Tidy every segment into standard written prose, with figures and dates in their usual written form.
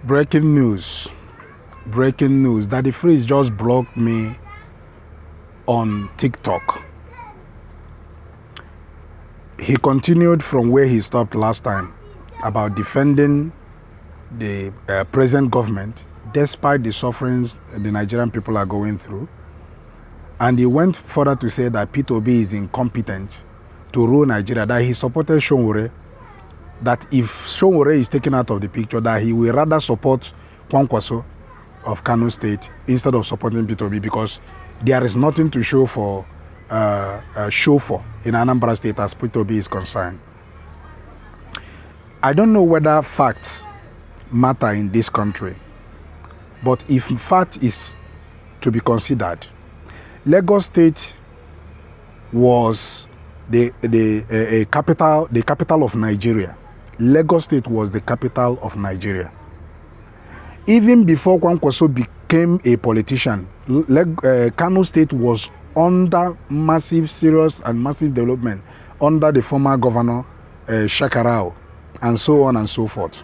Breaking news. Breaking news. Daddy Freeze just blocked me on TikTok. He continued from where he stopped last time about defending the present government despite the sufferings the Nigerian people are going through. And he went further to say that Peter Obi is incompetent to rule Nigeria, that he supported Showore, that if Showore is taken out of the picture, that he will rather support Kwankwaso of Kano State instead of supporting Peter Obi, because there is nothing to show for in Anambra State as Peter Obi is concerned. I don't know whether facts matter in this country, but if fact is to be considered, Lagos State was the capital of Nigeria. Lagos State was the capital of Nigeria. Even before Kwankwaso became a politician, Kano State was under serious and massive development under the former governor Shekarau, and so on and so forth.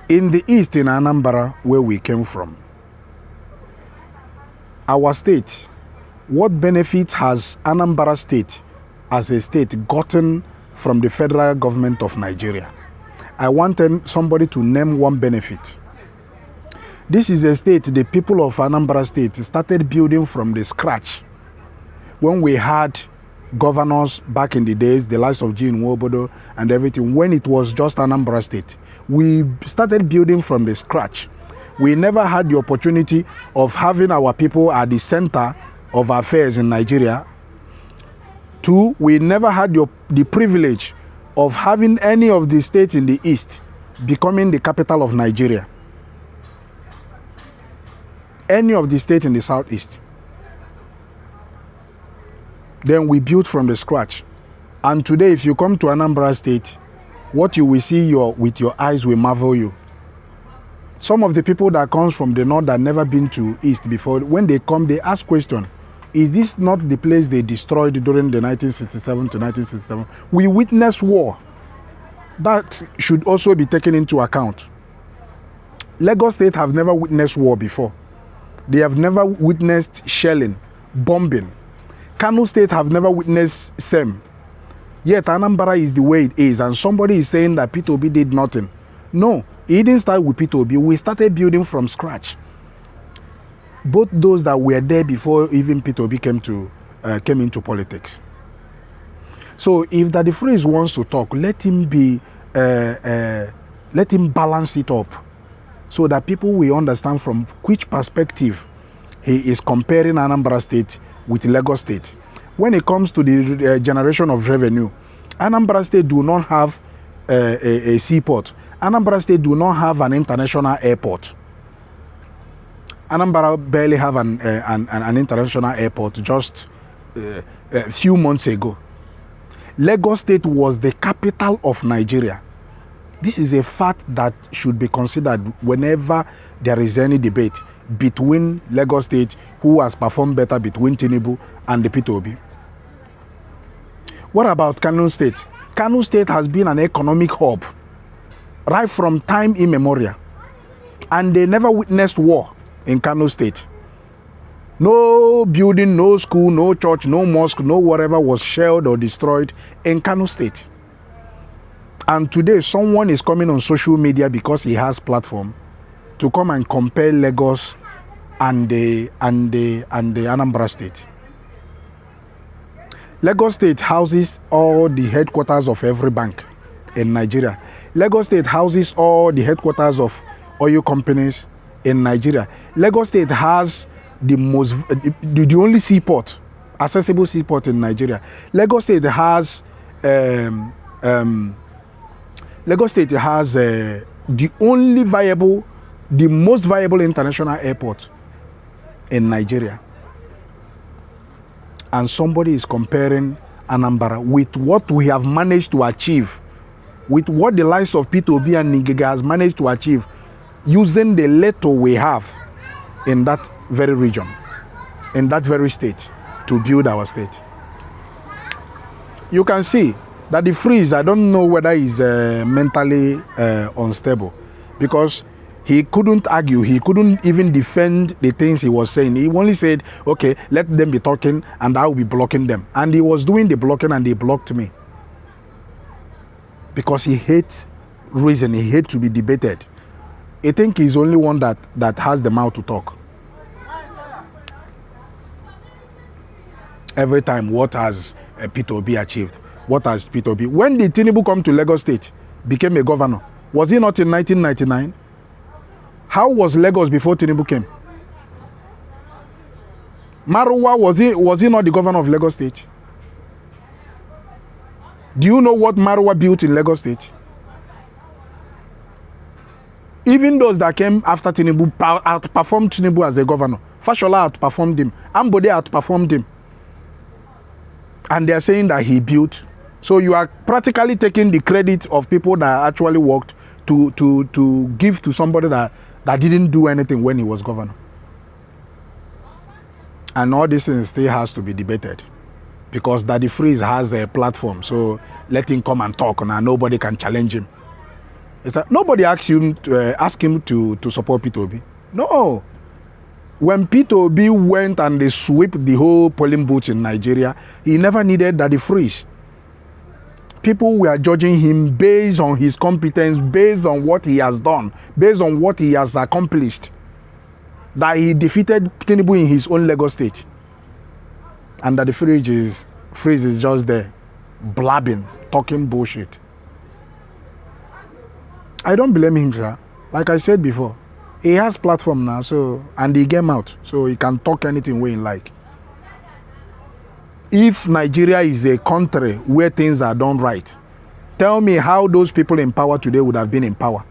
In the east, in Anambra, where we came from, our state, what benefit has Anambra State as a state gotten from the federal government of Nigeria? I wanted somebody to name one benefit. This is a state the people of Anambra State started building from the scratch. When we had governors back in the days, the likes of Jean Nwobodo and everything, when it was just Anambra State, we started building from the scratch. We never had the opportunity of having our people at the center of affairs in Nigeria. Two, we never had the privilege of having any of the states in the east becoming the capital of Nigeria. Any of the states in the southeast. Then we built from the scratch. And today, if you come to Anambra State, what you will see with your eyes will marvel you. Some of the people that comes from the north that never been to east before, when they come, they ask question, is this not the place they destroyed during the 1967 to 1967? We witnessed war. That should also be taken into account. Lagos State have never witnessed war before. They have never witnessed shelling, bombing. Kano State have never witnessed same. Yet Anambra is the way it is, and somebody is saying that Peter Obi did nothing. No, he didn't start with Peter Obi. We started building from scratch. Both those that were there before even Peter Obi came into politics. So if Daddy Freeze wants to talk, let him balance it up, so that people will understand from which perspective he is comparing Anambra State with Lagos State. When it comes to the generation of revenue, Anambra State do not have a seaport. Anambra State do not have an international airport. Anambra barely have an international airport just a few months ago. Lagos State was the capital of Nigeria. This is a fact that should be considered whenever there is any debate between Lagos State, who has performed better between Tinubu and the Peter Obi. What about Kano State? Kano State has been an economic hub right from time immemorial, and they never witnessed war in Kano State. No building, no school, no church, no mosque, no whatever was shelled or destroyed in Kano State. And today someone is coming on social media because he has platform to come and compare Lagos and the Anambra State. Lagos State houses all the headquarters of every bank in Nigeria. Lagos State houses all the headquarters of oil companies in Nigeria. Lagos State has the only seaport, accessible seaport in Nigeria. Lagos State has the most viable international airport in Nigeria. And somebody is comparing Anambra with what we have managed to achieve, with what the likes of Peter Obi and Ngige has managed to achieve, using the little we have in that very region, in that very state, to build our state. You can see that the Freeze, I don't know whether he's mentally unstable. because he couldn't argue. He couldn't even defend the things he was saying. He only said, okay, let them be talking and I will be blocking them. And he was doing the blocking and he blocked me. Because he hates reason. He hates to be debated. I think he's the only one that has the mouth to talk. Every time, what has Peter Obi achieved? What has Peter Obi? When did Tinubu come to Lagos State, became a governor? Was he not in 1999? How was Lagos before Tinubu came? Marwa, was he not the governor of Lagos State? Do you know what Marwa built in Lagos State? Even those that came after Tinubu outperformed Tinubu as a governor. Fashola outperformed him. Ambode outperformed him. And they are saying that he built. So you are practically taking the credit of people that actually worked to give to somebody that didn't do anything when he was governor. And all these things still has to be debated. Because Daddy Freeze has a platform. So let him come and talk and nobody can challenge him. It's that nobody asked him to support Peter Obi. No. When Peter Obi went and they swept the whole polling booth in Nigeria, he never needed Daddy Freeze. People were judging him based on his competence, based on what he has done, based on what he has accomplished. That he defeated Tinubu in his own Lagos State. And Daddy Freeze is just there, blabbing, talking bullshit. I don't blame him, sir. Like I said before, he has platform now, so, and he came out, so he can talk anything way he like. If Nigeria is a country where things are done right, tell me how those people in power today would have been in power.